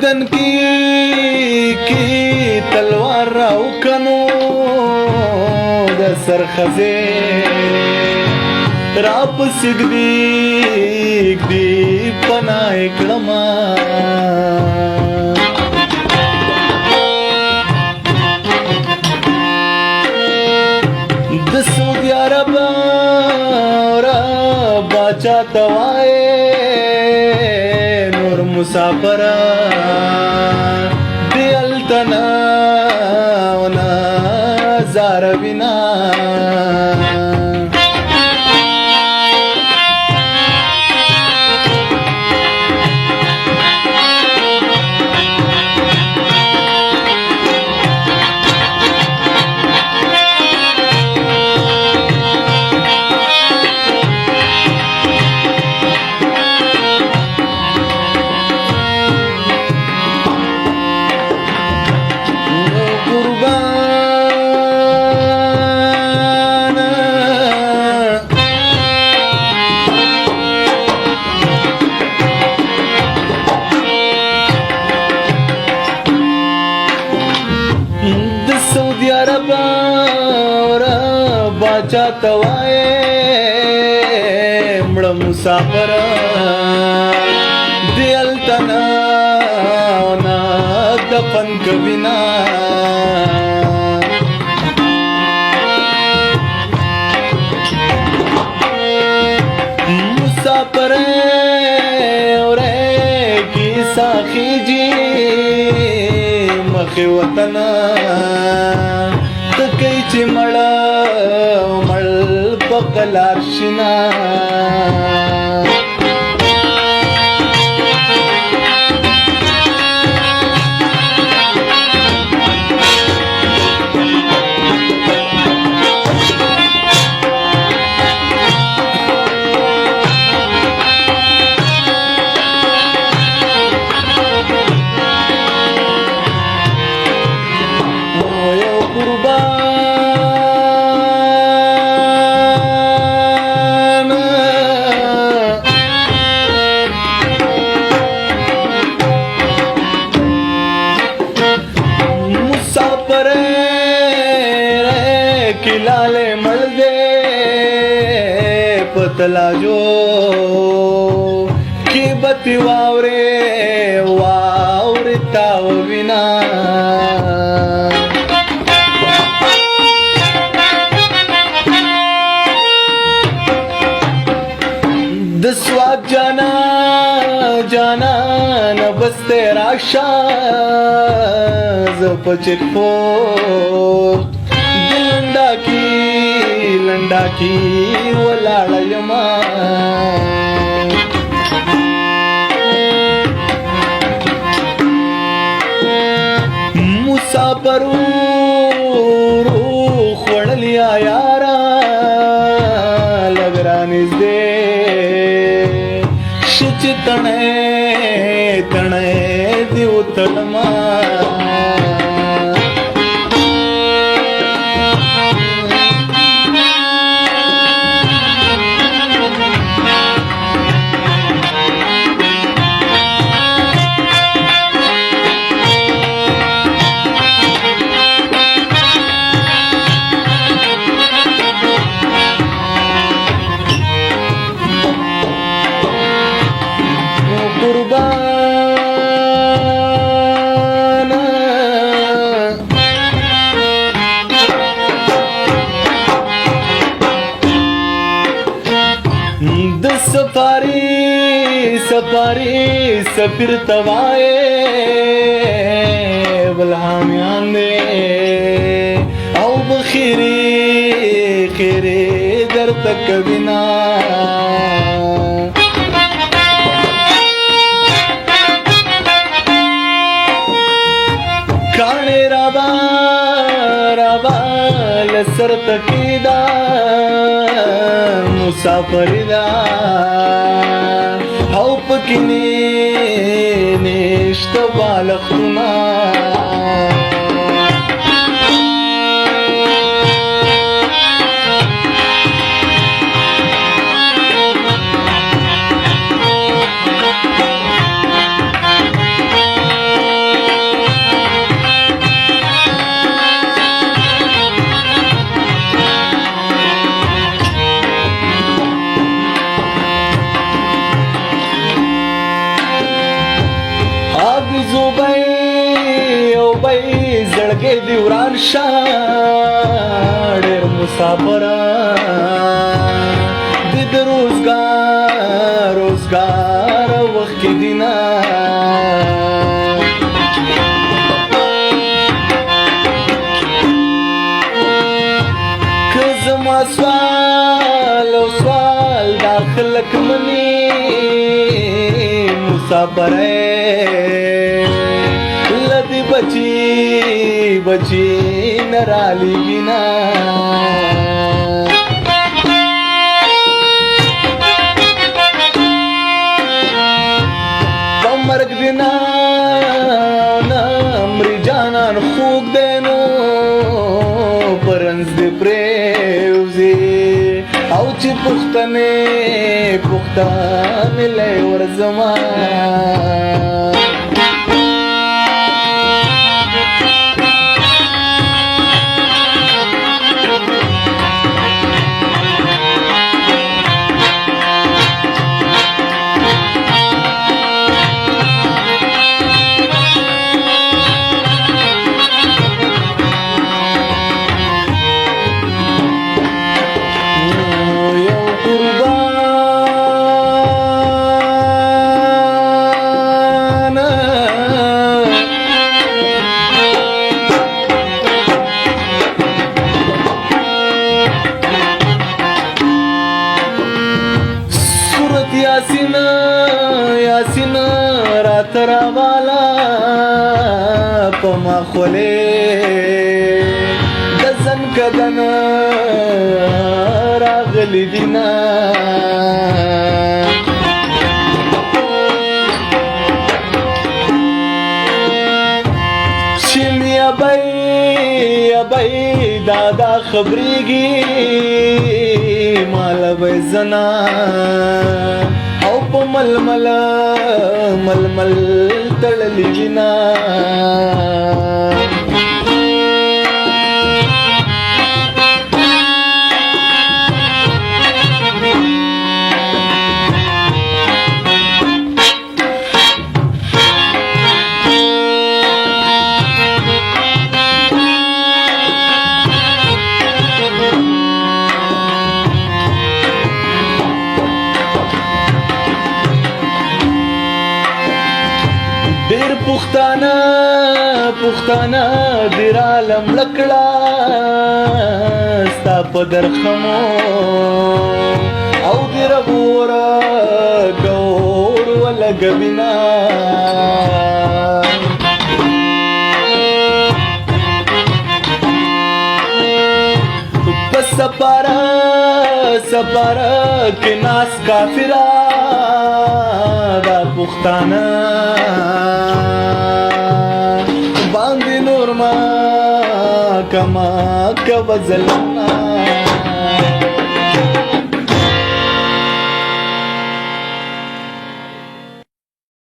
वतन की तलवार राउकनो द सरखजे राप सिगदीक दी पनाए कड़मा द सऊदी अरब बाचा तवाए नूर मुसाफरा दियलतना जारविना सऊदी अरब बाचा तवाए मड़ मुसाफर दियलतना दफन कबिना मुसाफर और की साखी जी मखे वतना तकई चिमड़ा मल पकलार्शिना किलाले मल दे पतला जो की बती वावरे वावरे ताव विना दस्वाद जाना जाना न बसते राशा जपचित पो लंडा की वलाळयमा मुसाफरू खोळलिया यारा लगरानिस दे शिच तणे तणे दिव तळमा सफारी सफिर तवाए बलहामियान दे औ बखीरी खीरे दर तक बिना खाने राबा राबा लसर तकीदा मुसाफरिदा हौप किनी निष्ठ बालखुना لګې دی وران شه ډېر مسافره د روزګار وخت کې دینا که زما سوال دا خلک مني مسافره لدی بچی نرالی گینا مرگ دینا نمری جانان خوک دینو پرنز دی پریوزی او چی پختن لے ورزمان یاسین رات راوالا پما خوله دزن کدن راغلی دینا شمی ابای دادا خبریگی مال بی زنا او په ململ تړلی جنا ډېر پښتانه دیر عالم لکړه ستا په درخمو او دیر بورا ګور ولګوینا په سپاره کې ناس کافرا دا پښتانه باندې نور ما کما کبزلنا